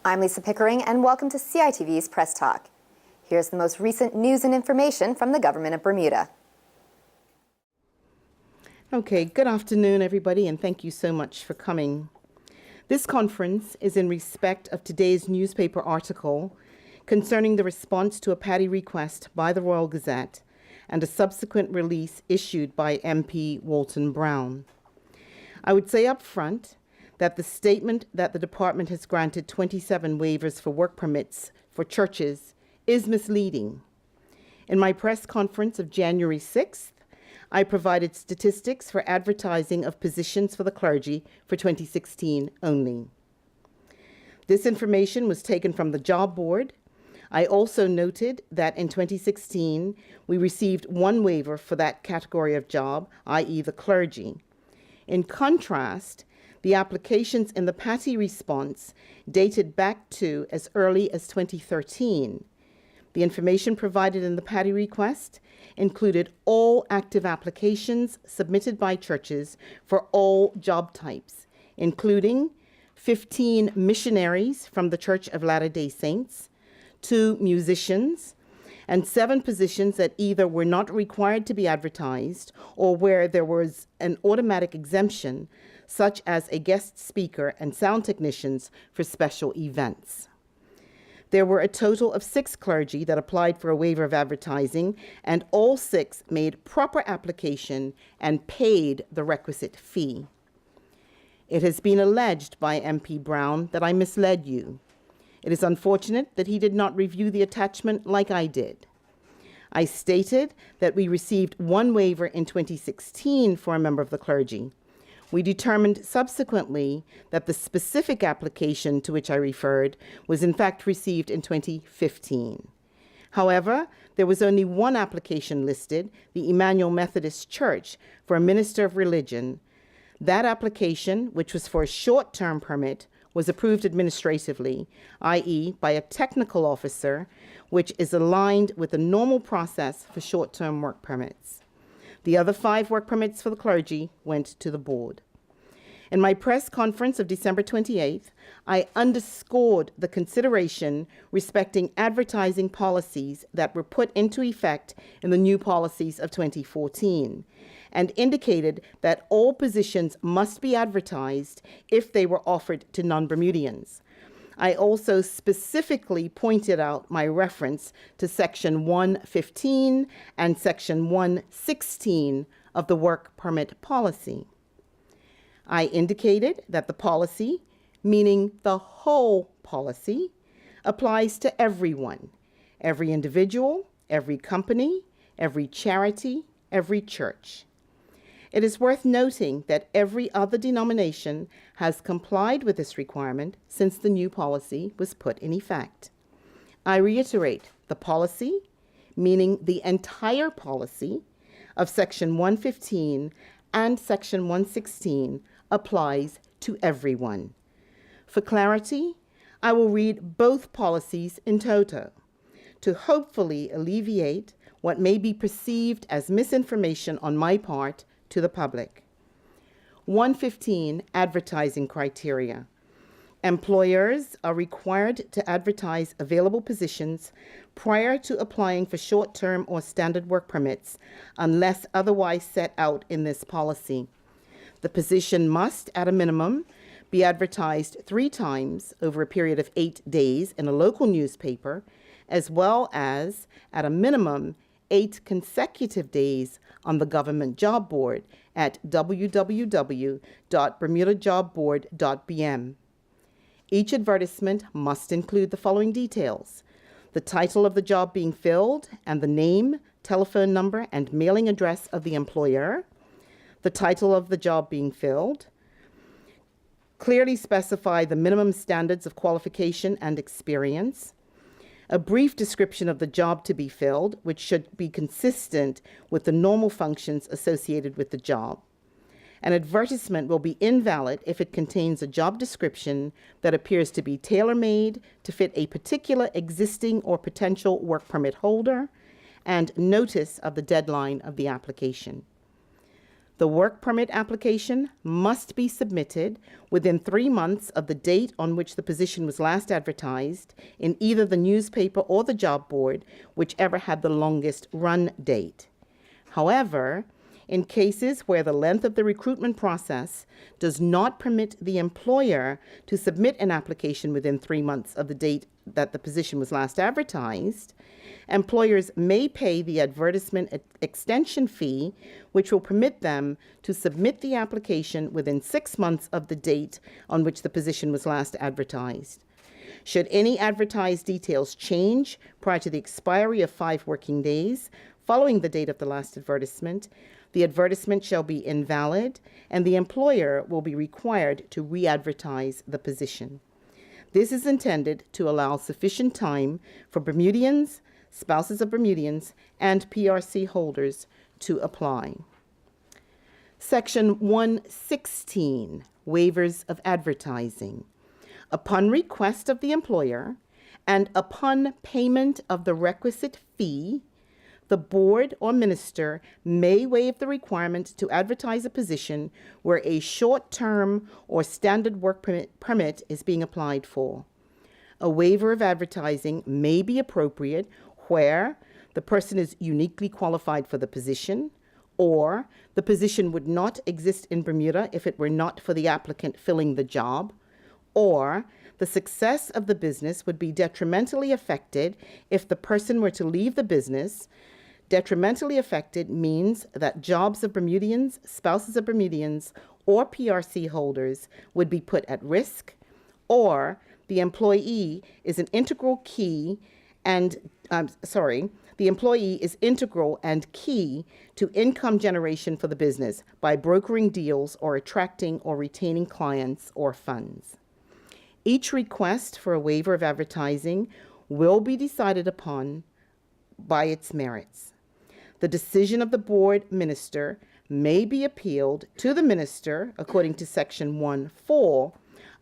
I'm Lisa Pickering, and welcome to CITV's Press Talk. Here's the most recent news and information from the government of Bermuda. Okay, good afternoon, everybody, and thank you so much for coming. This conference is in respect of today's newspaper article concerning the response to a PATI request by the Royal Gazette and a subsequent release issued by MP Walton Brown. I would say up front that the statement that the department has granted 27 waivers for work permits for churches is misleading. In my press conference of January 6th, I provided statistics for advertising of positions for the clergy for 2016 only. This information was taken from the job board. I also noted that in 2016, we received one waiver for that category of job, i.e. the clergy. In contrast, the applications in the PATI response dated back to as early as 2013. The information provided in the PATI request included all active applications submitted by churches for all job types, including 15 missionaries from the Church of Latter-day Saints, 2 musicians, and 7 positions that either were not required to be advertised or where there was an automatic exemption, such as a guest speaker and sound technicians for special events. There were a total of 6 clergy that applied for a waiver of advertising, and all 6 made proper application and paid the requisite fee. It has been alleged by MP Brown that I misled you. It is unfortunate that he did not review the attachment like I did. I stated that we received one waiver in 2016 for a member of the clergy. We determined subsequently that the specific application to which I referred was in fact received in 2015. However, there was only one application listed, the Emmanuel Methodist Church, for a minister of religion. That application, which was for a short-term permit, was approved administratively, i.e. by a technical officer, which is aligned with the normal process for short-term work permits. The other 5 work permits for the clergy went to the board. In my press conference of December 28th, I underscored the consideration respecting advertising policies that were put into effect in the new policies of 2014, and indicated that all positions must be advertised if they were offered to non-Bermudians. I also specifically pointed out my reference to Section 115 and Section 116 of the Work Permit Policy. I indicated that the policy, meaning the whole policy, applies to everyone, every individual, every company, every charity, every church. It is worth noting that every other denomination has complied with this requirement since the new policy was put in effect. I reiterate, the policy, meaning the entire policy of Section 115 and Section 116, applies to everyone. For clarity, I will read both policies in toto to hopefully alleviate what may be perceived as misinformation on my part to the public. 115 advertising criteria. Employers are required to advertise available positions prior to applying for short-term or standard work permits unless otherwise set out in this policy. The position must, at a minimum, be advertised 3 times over a period of 8 days in a local newspaper, as well as, at a minimum, 8 consecutive days on the government job board at www.bermudajobboard.bm. Each advertisement must include the following details: the title of the job being filled and the name, telephone number, and mailing address of the employer, the title of the job being filled, clearly specify the minimum standards of qualification and experience, a brief description of the job to be filled, which should be consistent with the normal functions associated with the job. An advertisement will be invalid if it contains a job description that appears to be tailor-made to fit a particular existing or potential work permit holder, and notice of the deadline of the application. The work permit application must be submitted within 3 months of the date on which the position was last advertised in either the newspaper or the job board, whichever had the longest run date. However, in cases where the length of the recruitment process does not permit the employer to submit an application within 3 months of the date that the position was last advertised, employers may pay the advertisement extension fee, which will permit them to submit the application within 6 months of the date on which the position was last advertised. Should any advertised details change prior to the expiry of 5 working days following the date of the last advertisement, the advertisement shall be invalid, and the employer will be required to re-advertise the position. This is intended to allow sufficient time for Bermudians, spouses of Bermudians, and PRC holders to apply. Section 116, Waivers of Advertising. Upon request of the employer and upon payment of the requisite fee, the board or minister may waive the requirement to advertise a position where a short-term or standard work permit is being applied for. A waiver of advertising may be appropriate where the person is uniquely qualified for the position, or the position would not exist in Bermuda if it were not for the applicant filling the job, or the success of the business would be detrimentally affected if the person were to leave the business. Detrimentally affected means that jobs of Bermudians, spouses of Bermudians, or PRC holders would be put at risk, or the employee is an integral key and, the employee is integral and key to income generation for the business by brokering deals or attracting or retaining clients or funds. Each request for a waiver of advertising will be decided upon by its merits. The decision of the board minister may be appealed to the minister according to Section 1(4)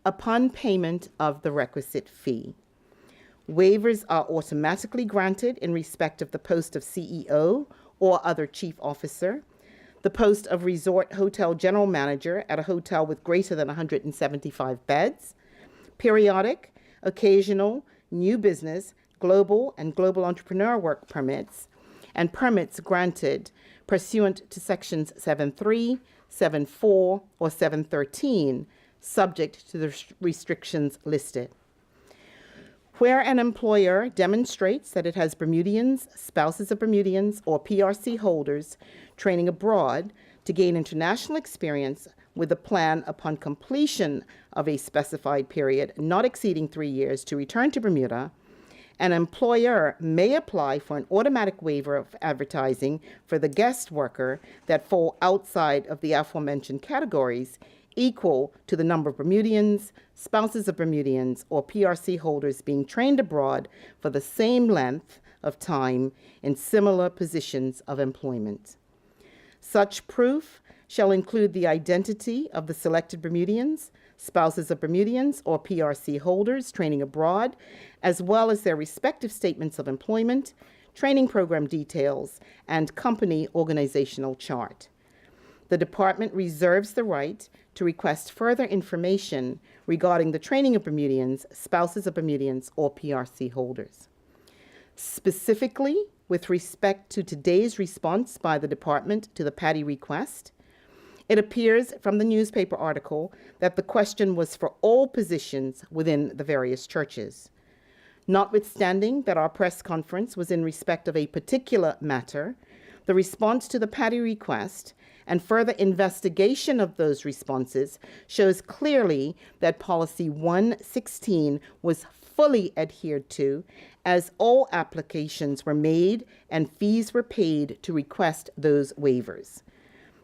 upon payment of the requisite fee. Waivers are automatically granted in respect of the post of CEO or other chief officer, the post of resort hotel general manager at a hotel with greater than 175 beds, periodic, occasional, new business, global, and global entrepreneur work permits, and permits granted pursuant to Sections 7(3), 7(4), or 7(13), subject to the restrictions listed. Where an employer demonstrates that it has Bermudians, spouses of Bermudians, or PRC holders training abroad to gain international experience with a plan upon completion of a specified period not exceeding 3 years to return to Bermuda, an employer may apply for an automatic waiver of advertising for the guest worker that fall outside of the aforementioned categories equal to the number of Bermudians, spouses of Bermudians, or PRC holders being trained abroad for the same length of time in similar positions of employment. Such proof shall include the identity of the selected Bermudians, spouses of Bermudians, or PRC holders training abroad, as well as their respective statements of employment, training program details, and company organizational chart. The department reserves the right to request further information regarding the training of Bermudians, spouses of Bermudians, or PRC holders. Specifically, with respect to today's response by the department to the PADI request, it appears from the newspaper article that the question was for all positions within the various churches. Notwithstanding that our press conference was in respect of a particular matter, the response to the PADI request and further investigation of those responses shows clearly that Policy 116 was fully adhered to, as all applications were made and fees were paid to request those waivers.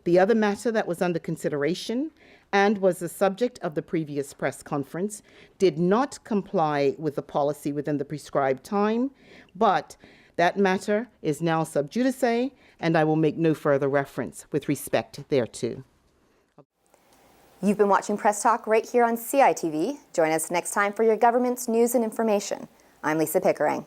The other matter that was under consideration and was the subject of the previous press conference did not comply with the policy within the prescribed time, but that matter is now sub judice, and I will make no further reference with respect thereto. You've been watching Press Talk right here on CITV. Join us next time for your government's news and information. I'm Lisa Pickering.